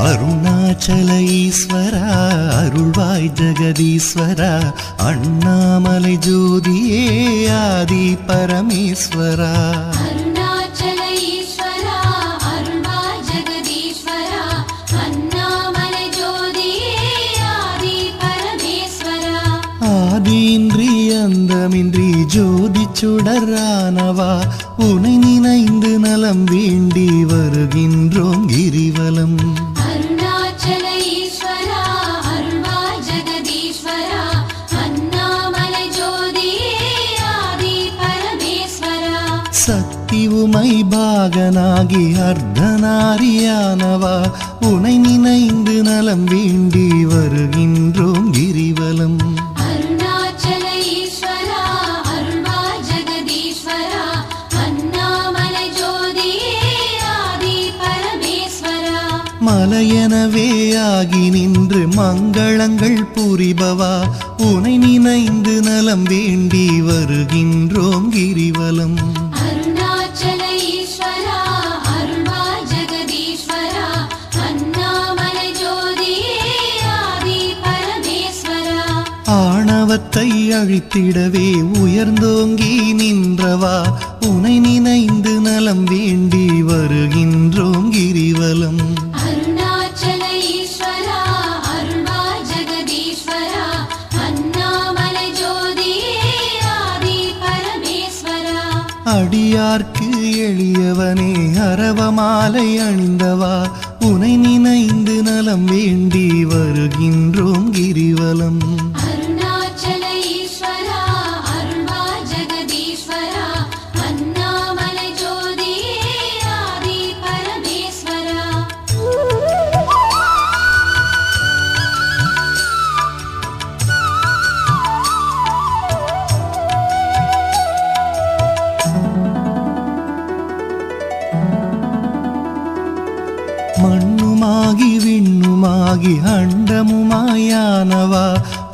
அருணாச்சல ஈஸ்வரா அருள்வாய் ஜெகதீஸ்வரா அண்ணாமலை ஜோதியே ஆதி பரமேஸ்வரா அருணாச்சல ஈஸ்வரா அருள்வாய் ஜெகதீஸ்வரா அண்ணாமலை ஜோதியே ஆதி பரமேஸ்வரா ஆதியின்றி அந்தமின்றி ஜோதி சுடரானவா உனை நினைந்து நலம் வேண்டி வருகின்றோம் கிரிவலம் அருணாச்சல ஈஸ்வரா அருள்வாய் ஜெகதீஸ்வரா அண்ணாமலை ஜோதியே ஆதி பரமேஸ்வரா சக்தி உமை பாகனாகி அர்த்தநாரியானவா உனை நினைந்து நலம் வேண்டி வருகின்றோம் கிரிவலம் அருணாச்சல ஈஸ்வரா அருள்வாய் ஜெகதீஸ்வரா அண்ணாமலை ஜோதியே ஆதி பரமேஸ்வரா மலையெனவே ஆகி நின்று மங்களங்கள் புரிபவா உனை நினைந்து நலம் வேண்டி வருகின்றோம் கிரிவலம் அருணாச்சல ஈஸ்வரா அருள்வாய் ஜெகதீஸ்வரா அண்ணாமலை ஜோதியே ஆதி பரமேஸ்வரா ஆணவத்தை அழித்திடவே உயர்ந்தோங்கி நின்றவா உனை நினைந்து நலம் வேண்டி வருகின்றோம் கிரிவலம் அருணாச்சல ஈஸ்வரா அருள்வாய் ஜெகதீஸ்வரா அண்ணாமலை ஜோதியே ஆதி பரமேஸ்வரா அடியார்க்கு எளியவனே அரவமாலை அணிந்தவா உனை நினைந்து நலம் வேண்டி வருகின்றோம் கிரிவலம் அருணாச்சல ஈஸ்வரா அருள்வாய் ஜெகதீஸ்வரா அண்ணாமலை ஜோதியே ஆதி பரமேஸ்வரா மண்ணுமாகி விண்ணுமாகி அண்டமுமாயானவா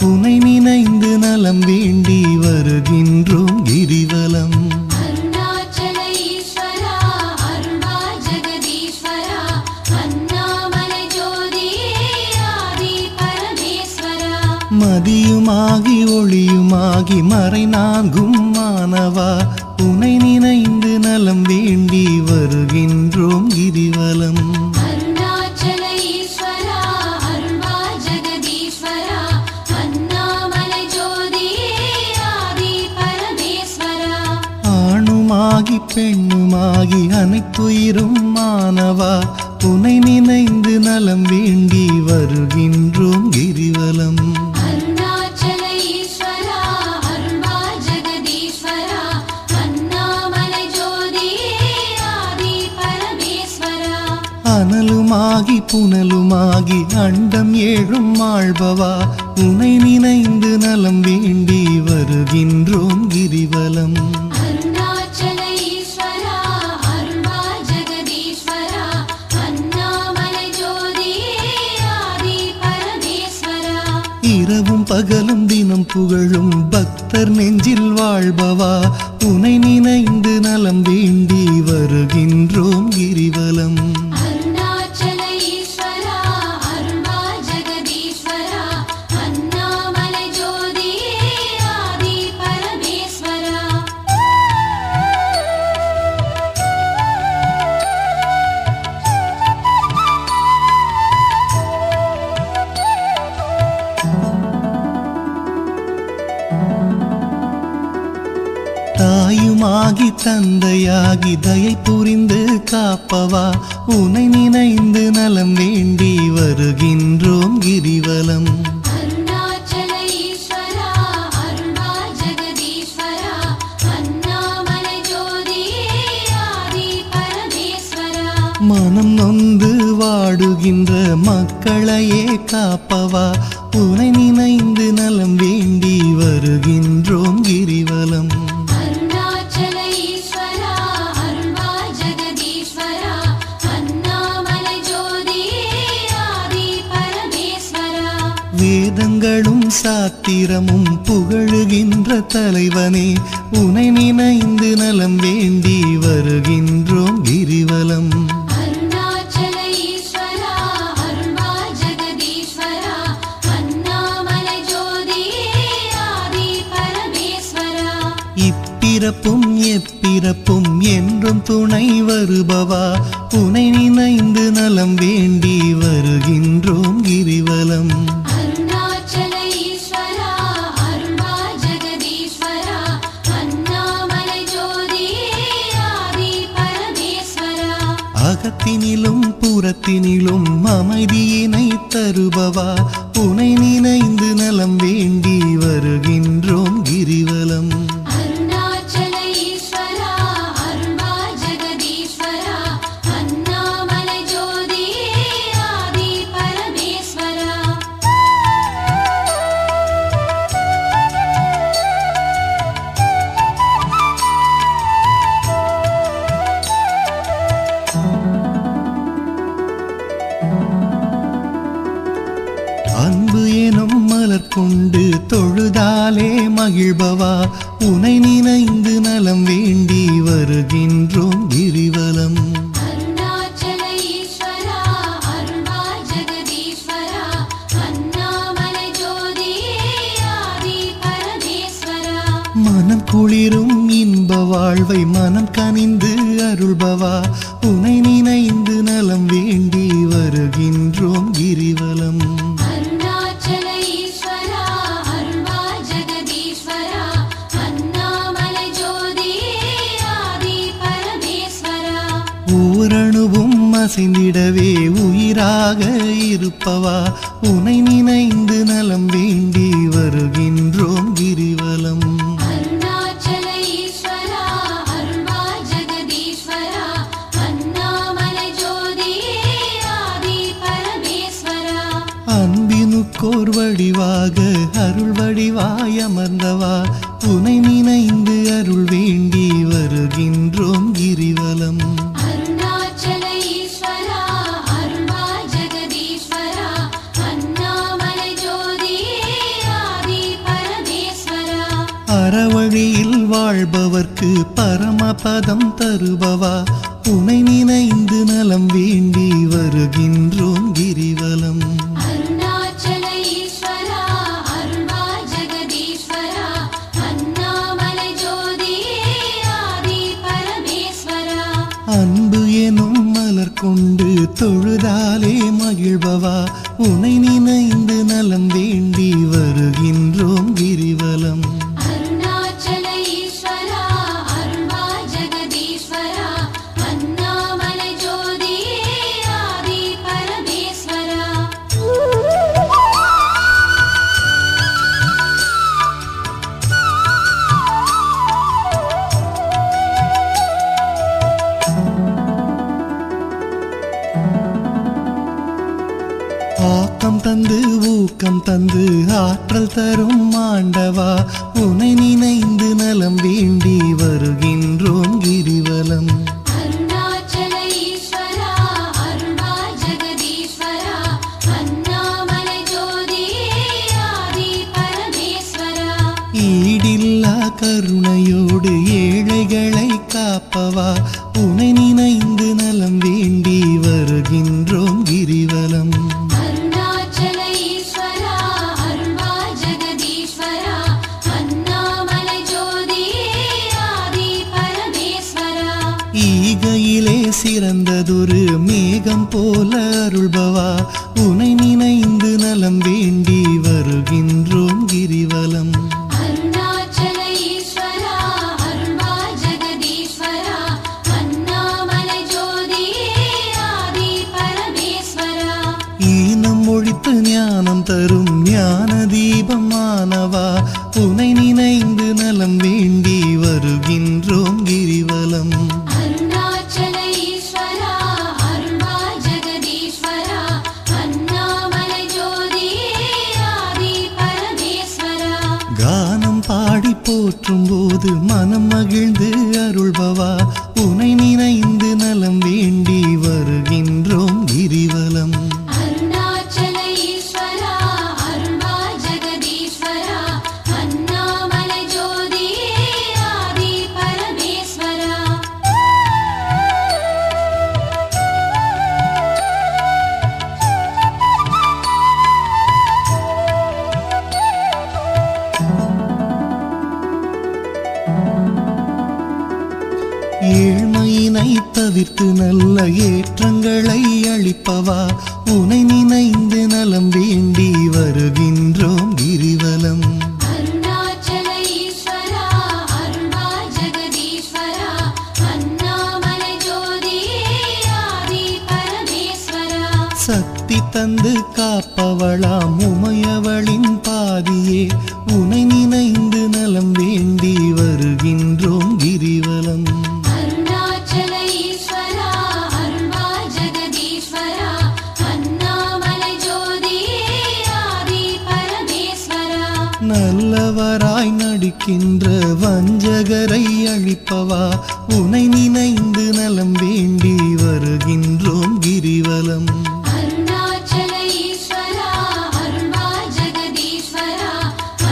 உனை நினைந்து நலம் வேண்டி வருகின்றோம் கிரிவலம் அருணாச்சல ஈஸ்வரா அருள்வாய் ஜெகதீஸ்வரா அண்ணாமலை ஜோதியே ஆதி பரமேஸ்வரா மதியுமாகி ஒளியுமாகி மறைநான்கும் மானவா உனை நினைந்து நலம் வேண்டி வருகின்றோம் கிரிவலம் அருணாச்சல ஈஸ்வரா அருள்வாய் ஜெகதீஸ்வரா அண்ணாமலை ஜோதியே ஆதி பரமேஸ்வரா ஆணுமாகி பெண்ணுமாகி அனைத்துயிரும் மானவா உனை நினைந்து நலம் வேண்டி வருகின்றோம் கிரிவலம் அருணாச்சல ஈஸ்வரா அருள்வாய் ஜெகதீஸ்வரா அண்ணாமலை ஜோதியே ஆதி பரமேஸ்வரா அனலுமாகி புனலுமாகி அண்டம் ஏழும் ஆள்பவா உனை நினைந்து நலம் வேண்டி வருகின்றோம் கிரிவலம் அருணாச்சல ஈஸ்வரா அருள்வாய் ஜெகதீஸ்வரா அண்ணாமலை ஜோதியே ஆதி பரமேஸ்வரா இரவும் பகலும் தினம் புகழும் பக்தர் நெஞ்சில் வாழ்பவா உனை நினைந்து நலம் வேண்டி வருகின்றோம் கிரிவலம் அருணாச்சல ஈஸ்வரா அருள்வாய் ஜெகதீஸ்வரா அண்ணாமலை ஜோதியே ஆதி பரமேஸ்வரா தாயுமாகி தந்தையாகி தயை புரிந்து காப்பவா உனை நினைந்து நலம் வேண்டி வருகின்றோம் கிரிவலம் அருணாச்சல ஈஸ்வரா அருள்வாய் ஜெகதீஸ்வரா அண்ணாமலை ஜோதியே ஆதி பரமேஸ்வரா மனம் நொந்து வாடுகின்ற மக்களையே காப்பவா உனை நினைந்து நலம் வேண்டி வருகின்றோம் கிரிவலம் அருணாச்சல ஈஸ்வரா அருள்வாய் ஜெகதீஸ்வரா அண்ணாமலை ஜோதியே ஆதி பரமேஸ்வரா வேதங்களும் சாத்திரமும் புகழுகின்ற தலைவனே உனை நினைந்து நலம் வேண்டி வருகின்றோம் கிரிவலம் அருணாச்சல ஈஸ்வரா இப்பிறப்பும் எப்பிறப்பும் என்றும் துணை வருபவா உனை நினைந்து நலம் வேண்டி வருகின்றோம் கிரிவலம். அருணாச்சல ஈஸ்வரா அருள்வா ஜெகதீஸ்வரா அண்ணாமலை ஜோதியே ஆதி பரமேஸ்வரா. அகத்தினிலும் புறத்தினிலும் அமைதியினை தருபவா உனை நினைந்து நலம் வேண்டி வருகின்றோம் கிரிவலம். அருணாச்சல ஈஸ்வரா அருள்வா ஜெகதீஸ்வரா அண்ணாமலை ஜோதியே ஆதி பரமேஸ்வரா. அன்பு எனும் மலர் கொண்டு தொழுதாலே மகிழ்பவா உனை நினைந்து நலம் வேண்டி வருகின்றோம் கிரிவலம். அருணாச்சல ஈஸ்வரா அருள்வா ஜெகதீஸ்வரா அண்ணாமலை ஜோதியே ஆதி பரமேஸ்வரா. மனம் குளிரும் இன்ப வாழ்வை மனம் கனிந்து அருள்பவா உனை நினைந்து நலம் வேண்டி வருகின்றோம் கிரிவலம். அருணாச்சல ஈஸ்வரா அருள்வா ஜெகதீஸ்வரா அண்ணாமலை ஜோதியே ஆதி பரமேஸ்வரா. ஓரணுவும் அசைந்திடவே உயிராக இருப்பவா உனை நினைந்து நலம் வேண்டி வருகின்றோம் கிரிவலம். அருணாச்சல ஈஸ்வரா அருள்வா ஜெகதீஸ்வரா அண்ணாமலை ஜோதியே ஆதி பரமேஸ்வரா. அன்பினுக்கோர் வடிவாக அருள் வடிவாய் அமர்ந்தவா உனை நினைந்து அருள் வேண்டி வருகின்றோம் கிரிவலம். அருணாச்சல ஈஸ்வரா அருள்வா ஜெகதீஸ்வரா அண்ணாமலை ஜோதியே ஆதி பரமேஸ்வரா. அறவழியில் வாழ்பவர்க்கு பரமபதம் தருபவா உனை நினைந்து நலம் வேண்டி வருகின்றோம் கிரிவலம். அருணாச்சல ஈஸ்வரா அருள்வா ஜெகதீஸ்வரா அண்ணாமலை ஜோதியே ஆதி பரமேஸ்வரா. அன்பு எனும் மலர் கொண்டு தொழுதாலே மகிழ்பவா உனை நினைந்து நலம் வேண்டி வருகின்றோம் கிரிவலம். அருணாச்சல ஈஸ்வரா அருள்வா ஜெகதீஸ்வரா அண்ணாமலை ஜோதியே ஆதி பரமேஸ்வரா. ஆக்கம் தந்து ஊக்கம் தந்து ஆற்றல் தரும் ஆண்டவா உனை நினைந்து நலம் வேண்டி வருகின்றோம் கிரிவலம். அருணாச்சல ஈஸ்வரா அருள்வா ஜெகதீஸ்வரா அண்ணாமலை ஜோதியே ஆதி பரமேஸ்வரா. ஈடில்லா கருணையோடு ஏழைகளை காப்பவா உனை நினைந்து நலம் வேண்டி வருகின்றோம் கிரிவலம். அருணாச்சல ஈஸ்வரா அருள்வா ஜெகதீஸ்வரா அண்ணாமலை ஜோதியே ஆதி பரமேஸ்வரா. ஈகையிலே சிறந்ததொரு மேகம் போல அருள்பவா உனை நினைந்து நலம் வேண்டி வருகின்றோம் கிரிவலம். அருணாச்சல ஈஸ்வரா அருள்வா ஜெகதீஸ்வரா அண்ணாமலை ஜோதியே ஆதி பரமேஸ்வரா. ஈனம் ஒழித்து ஞானம் தரும் ஞான தீபமானவா உனை நினைந்து நலம் வேண்டி வருகின்றோம் கிரிவலம். அருணாச்சல ஈஸ்வரா அருள்வா ஜெகதீஸ்வரா அண்ணாமலை ஜோதியே ஆதி பரமேஸ்வரா. கானம் பாடி போற்றும் போது மனம் மகிழ்ந்து அருள்பவா உனை நினைந்து நலம் வேண்டி வருகின்றோம் கிரிவலம். அருணாச்சல ஈஸ்வரா அருள்வா ஜெகதீஸ்வரா அண்ணாமலை ஜோதியே ஆதி பரமேஸ்வரா. தவிர்த்து நல்ல ஏற்றங்களை அளிப்பவா உனை நினைந்து நலம் வேண்டி வருகின்றோம் கிரிவலம். அருணாச்சல ஈஸ்வரா அருள்வா ஜெகதீஸ்வரா அண்ணாமலை ஜோதியே ஆதி பரமேஸ்வரா. சக்தி தந்து காப்பவளாம் உமையவளின் பாதியே உனை நினைந்து நலம் வேண்டி வருகின்றோம் கிரிவலம். அருணாச்சல ஈஸ்வரா அருள்வா ஜெகதீஸ்வரா அண்ணாமலை ஜோதியே ஆதி பரமேஸ்வரா. நல்லவராய் நடிக்கின்ற வஞ்சகரை அழிப்பவா உனை நினைந்து நலம் வேண்டி வருகின்றோம் கிரிவலம். அருணாச்சல ஈஸ்வரா அருள்வா ஜெகதீஸ்வரா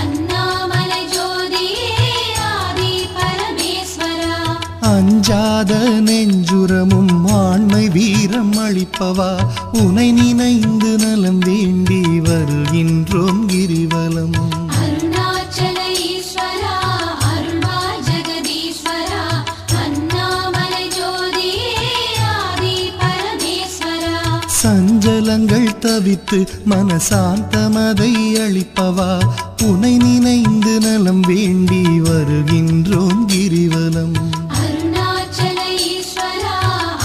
அண்ணாமலை ஜோதியே ஆதி பரமேஸ்வரா. அஞ்சாத நெஞ்சுரமும் ஆண்மை வீரம் அளிப்பவா உனை நினைந்து நலம் வேண்டி வருகின்றோம் கிரிவலம். அருணாச்சல ஈஸ்வரா அருள்வா ஜெகதீஸ்வரா அண்ணாமலை ஜோதியே ஆதி பரமேஸ்வரா. சஞ்சலங்கள் தவித்து மனசாந்தமதை அளிப்பவா உனை நினைந்து நலம் வேண்டி வருகின்றோம் கிரிவலம். அருணாச்சல ஈஸ்வரா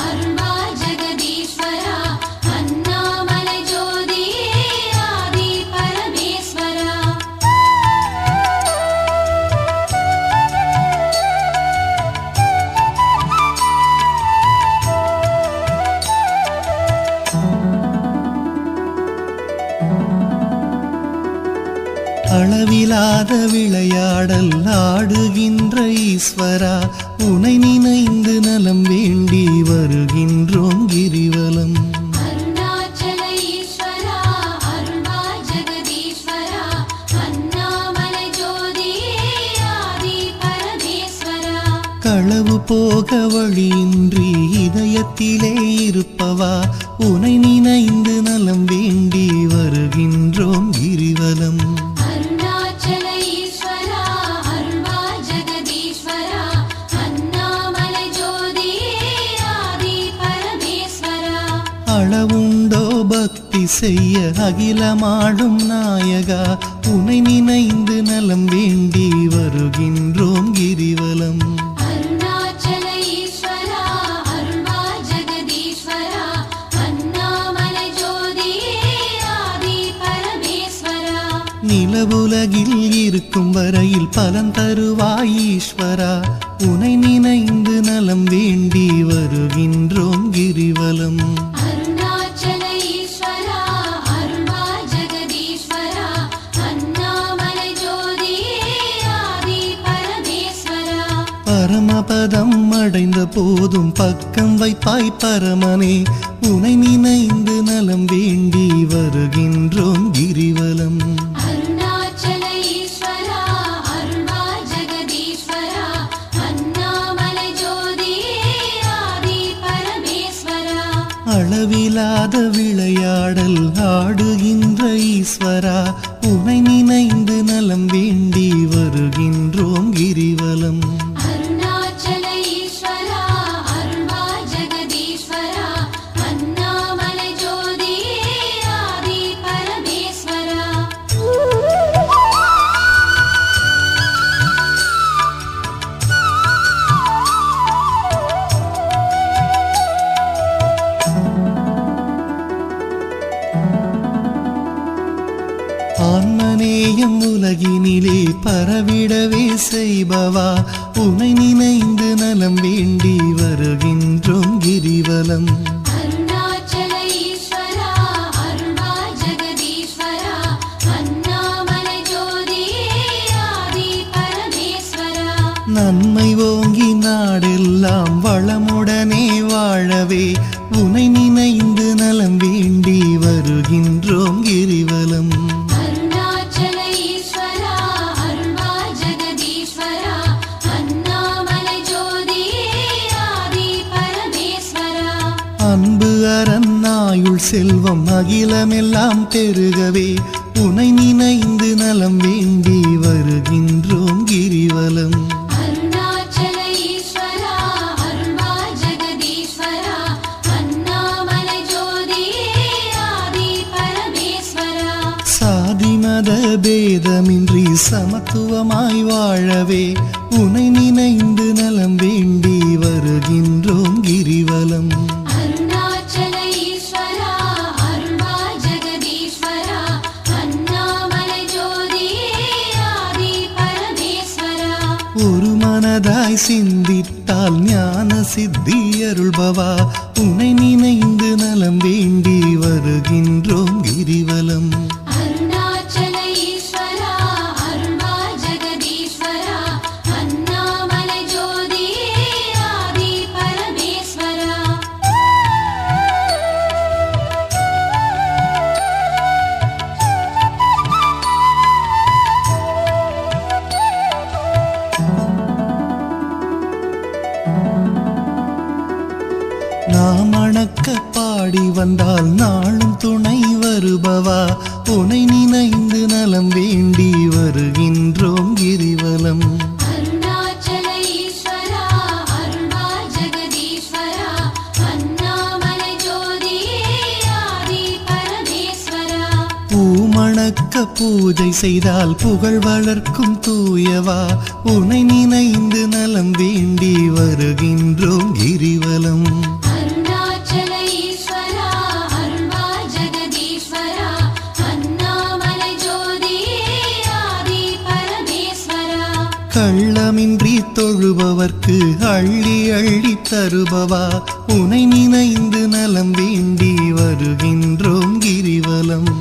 அருள்வா ஜெகதீஸ்வரா அண்ணாமலை ஜோதியே ஆதி பரமேஸ்வரா. அளவிலாத விளையாடல் ஆடுகின்ற ஈஸ்வரா உனை நினைந்து நலம் வேண்டி வருகின்றோம் கிரிவலம். அருணாச்சல ஈஸ்வரா அருள்வா ஜெகதீஸ்வரா அண்ணாமலை ஜோதியே ஆதி பரமேஸ்வரா. களவு போக வழியின்றி இதயத்திலே இருப்பவா உனை நினைந்து நலம் வேண்டி வருகின்றோம் கிரிவலம். அருணாச்சல ஈஸ்வரா அருள்வா ஜெகதீஸ்வரா அண்ணாமலை ஜோதியே ஆதி பரமேஸ்வரா. அளவுண்டோ பக்தி செய்ய அகிலமாடும் நாயகா உனை நினைந்து நலம் வேண்டி வருகின்றோம் கிரிவலம். அருணாச்சல ஈஸ்வரா அருள்வா ஜெகதீஸ்வரா அண்ணாமலை ஜோதியே ஆதி பரமேஸ்வரா. நிலவுலகில் இருக்கும் வரையில் பலன் தருவாய் ஈஸ்வரா உனை நினைந்து நலம் வேண்டி வருகின்றோம் கிரிவலம். அருணாச்சல ஈஸ்வரா அருள்வா ஜெகதீஸ்வரா அண்ணாமலை ஜோதியே ஆதி பரமேஸ்வரா. பரமபதம் அடைந்த போதும் பக்கம் வைப்பாய் பரமனே உனை நினைந்து நலம் வேண்டி வருகின்றோம் கிரிவலம். அருணாச்சல ஈஸ்வரா அருள்வா ஜெகதீஸ்வரா அண்ணாமலை ஜோதியே ஆதி பரமேஸ்வரா. அளவிலாத விளையாடல் ஆடுகின்ற ஈஸ்வரா உனை நினைந்து நலம் வேண்டி வருகின்றோம் கிரிவலம். அருணாச்சல ஈஸ்வரா அருள்வா ஜெகதீஸ்வரா அண்ணாமலை ஜோதியே ஆதி பரமேஸ்வரா. ஆன்மநேயம் உலகினிலே பரவிடவே செய்பவா உனை நினைந்து நலம் வேண்டி வருகின்றோம் கிரிவலம். அருணாச்சல ஈஸ்வரா அருள்வா ஜெகதீஸ்வரா அண்ணாமலை ஜோதியே ஆதி பரமேஸ்வரா. நன்மை ஓங்கி நாடெல்லாம் வளமுடனே வாழவே உனை நினைந்து நலம் வேண்டி வருகின்றோம் கிரிவலம். அருணாச்சல ஈஸ்வரா அருள்வா ஜெகதீஸ்வரா அண்ணாமலை ஜோதியே ஆதி பரமேஸ்வரா. அன்பு அரணாயுள் செல்வம் அகிலமெல்லாம் பெருகவே உனை நினைந்து நலம் வேண்டி வருகின்றோம் கிரிவலம். அருணாச்சல ஈஸ்வரா அருள்வா ஜெகதீஸ்வரா பேதமின்றி சமத்துவமாய் வாழவே உனை நினைந்து நலம் வேண்டி வருகின்றோம் கிரிவலம். அருணாச்சல ஈஸ்வரா அருள்வாய் ஜெகதீஸ்வரா அண்ணாமலை ஜோதியே ஆதி பரமேஸ்வரா. ஒரு மனதாய் சிந்தித்தால் ஞான சித்தி அருள்பவா உனை நினைந்து நலம் வேண்டி வருகின்றோம் கிரிவலம். அருணாச்சல ஈஸ்வரா அருள்வாய் ஜெகதீஸ்வரா அண்ணாமலை ஜோதியே ஆதி பரமேஸ்வரா. நாம் அணக்க பாடி வந்தால் நாளும் துணை வருபவா உனை நினைந்து நலம் வேண்டி வருகின்றோம் கிரிவலம். அருணாச்சல ஈஸ்வரா அருள்வாய் ஜெகதீஸ்வரா அண்ணாமலை ஜோதியே ஆதி பரமேஸ்வரா. பூமணக்க பூஜை செய்தால் புகழ் வளர்க்கும் தூயவா உனை நினைந்து நலம் வேண்டி வருகின்றோம் கிரிவலம். அருணாச்சல ஈஸ்வரா அருள்வாய் ஜெகதீஸ்வரா அண்ணாமலை ஜோதியே ஆதி பரமேஸ்வரா. கள்ளமின்றி தொழுபவர்க்கு அள்ளி அள்ளி தருபவா உனை நினைந்து நலம் வேண்டி வருகின்றோம் கிரிவலம்.